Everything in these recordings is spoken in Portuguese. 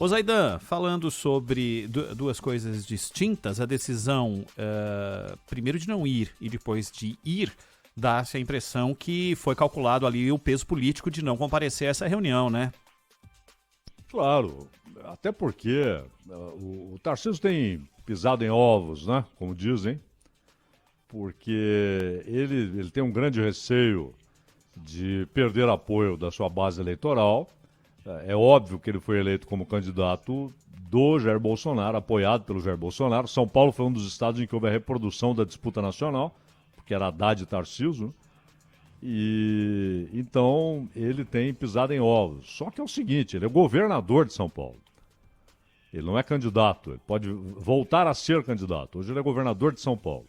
Ô Zaidan, falando sobre duas coisas distintas, a decisão, primeiro de não ir e depois de ir, dá-se a impressão que foi calculado ali o peso político de não comparecer a essa reunião, né? Claro, até porque o Tarcísio tem pisado em ovos, né? Como dizem, porque ele tem um grande receio de perder apoio da sua base eleitoral. É óbvio que ele foi eleito como candidato do Jair Bolsonaro, apoiado pelo Jair Bolsonaro. São Paulo foi um dos estados em que houve a reprodução da disputa nacional, porque era Haddad e Tarcísio. E então ele tem pisado em ovos. Só que é o seguinte, ele é governador de São Paulo. Ele não é candidato, ele pode voltar a ser candidato. Hoje ele é governador de São Paulo.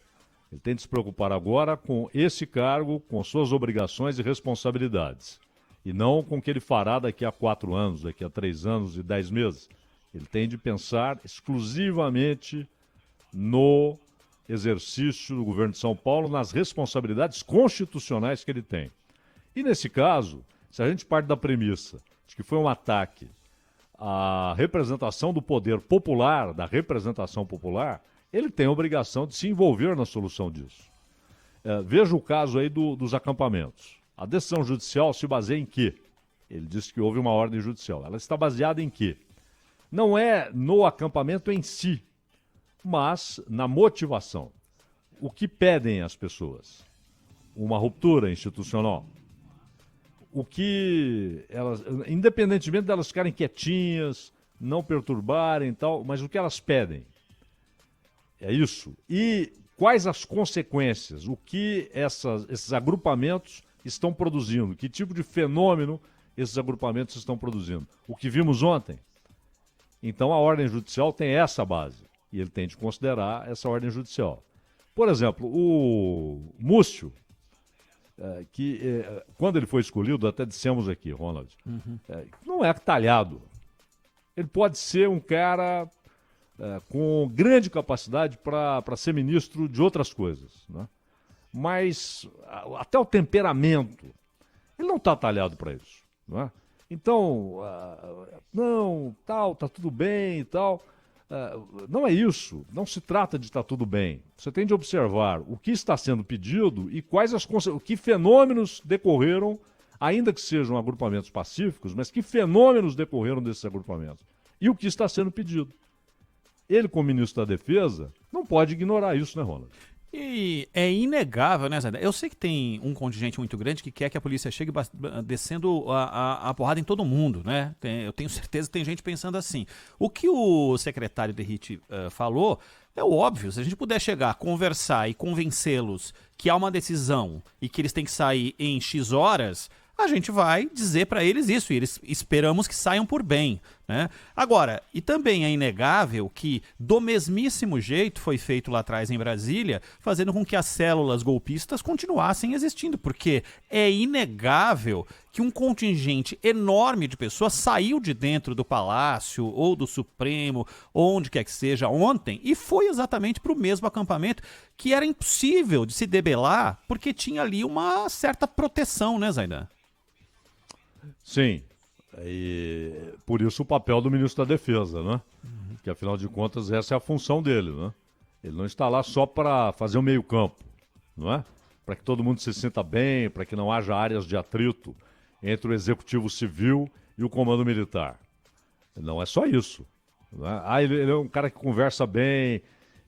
Ele tem de se preocupar agora com esse cargo, com suas obrigações e responsabilidades. E não com o que ele fará daqui a 4 anos, daqui a 3 anos e 10 meses. Ele tem de pensar exclusivamente no exercício do governo de São Paulo, nas responsabilidades constitucionais que ele tem. E nesse caso, se a gente parte da premissa de que foi um ataque à representação do poder popular, da representação popular, ele tem a obrigação de se envolver na solução disso. Veja o caso aí dos acampamentos. A decisão judicial se baseia em quê? Ele disse que houve uma ordem judicial. Ela está baseada em quê? Não é no acampamento em si, mas na motivação. O que pedem as pessoas? Uma ruptura institucional. O que elas, independentemente delas ficarem quietinhas, não perturbarem e tal, mas o que elas pedem? É isso. E quais as consequências? O que esses agrupamentos estão produzindo? Que tipo de fenômeno esses agrupamentos estão produzindo? O que vimos ontem? Então a ordem judicial tem essa base. E ele tem de considerar essa ordem judicial. Por exemplo, o Múcio, quando ele foi escolhido, até dissemos aqui, Ronald, não é talhado. Ele pode ser um cara com grande capacidade para ser ministro de outras coisas, né? Mas até o temperamento, ele não está talhado para isso, não é? Então, não, tal, tá tudo bem e tal. Não é isso, não se trata de estar tudo bem. Você tem de observar o que está sendo pedido e que fenômenos decorreram, ainda que sejam agrupamentos pacíficos, mas que fenômenos decorreram desses agrupamentos. E o que está sendo pedido. Ele, como ministro da Defesa, não pode ignorar isso, né, Ronald? E é inegável, né, Zé? Eu sei que tem um contingente muito grande que quer que a polícia chegue descendo a porrada em todo mundo, né? Eu tenho certeza que tem gente pensando assim. O que o secretário Derrite falou é óbvio. Se a gente puder chegar, conversar e convencê-los que há uma decisão e que eles têm que sair em X horas, a gente vai dizer para eles isso, e eles esperamos que saiam por bem, né? Agora, e também é inegável que do mesmíssimo jeito foi feito lá atrás em Brasília, fazendo com que as células golpistas continuassem existindo, porque é inegável que um contingente enorme de pessoas saiu de dentro do Palácio ou do Supremo, onde quer que seja, ontem, e foi exatamente para o mesmo acampamento, que era impossível de se debelar, porque tinha ali uma certa proteção, né, Zaidan? Sim, e por isso o papel do ministro da Defesa, né? Que afinal de contas essa é a função dele, né? Ele não está lá só para fazer o meio-campo, não é? Para que todo mundo se sinta bem, para que não haja áreas de atrito entre o executivo civil e o comando militar. Não é só isso, não é? Ele é um cara que conversa bem,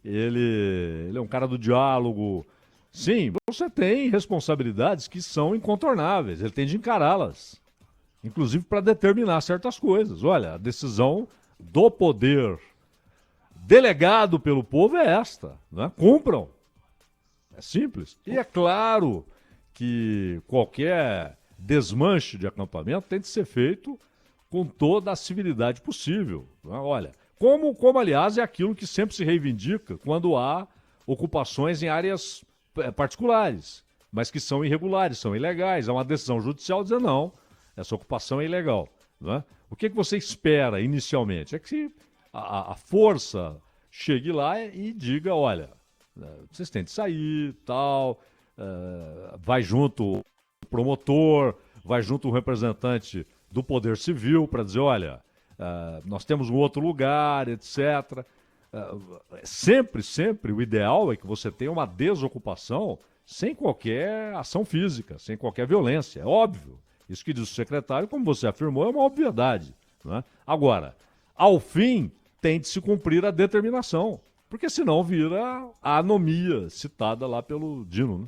ele é um cara do diálogo. Sim, você tem responsabilidades que são incontornáveis, ele tem de encará-las. Inclusive para determinar certas coisas. Olha, a decisão do poder delegado pelo povo é esta, né? Cumpram. É simples. E é claro que qualquer desmanche de acampamento tem de ser feito com toda a civilidade possível, né? Olha, como aliás é aquilo que sempre se reivindica quando há ocupações em áreas particulares, mas que são irregulares, são ilegais. Há uma decisão judicial dizendo não, essa ocupação é ilegal, né? O que você espera inicialmente? É que a força chegue lá e diga, olha, vocês têm de sair, tal, vai junto o promotor, vai junto o representante do Poder Civil para dizer, olha, nós temos um outro lugar, etc. Sempre o ideal é que você tenha uma desocupação sem qualquer ação física, sem qualquer violência, é óbvio. Isso que diz o secretário, como você afirmou, é uma obviedade. Né? Agora, ao fim, tem de se cumprir a determinação, porque senão vira a anomia citada lá pelo Dino. Né?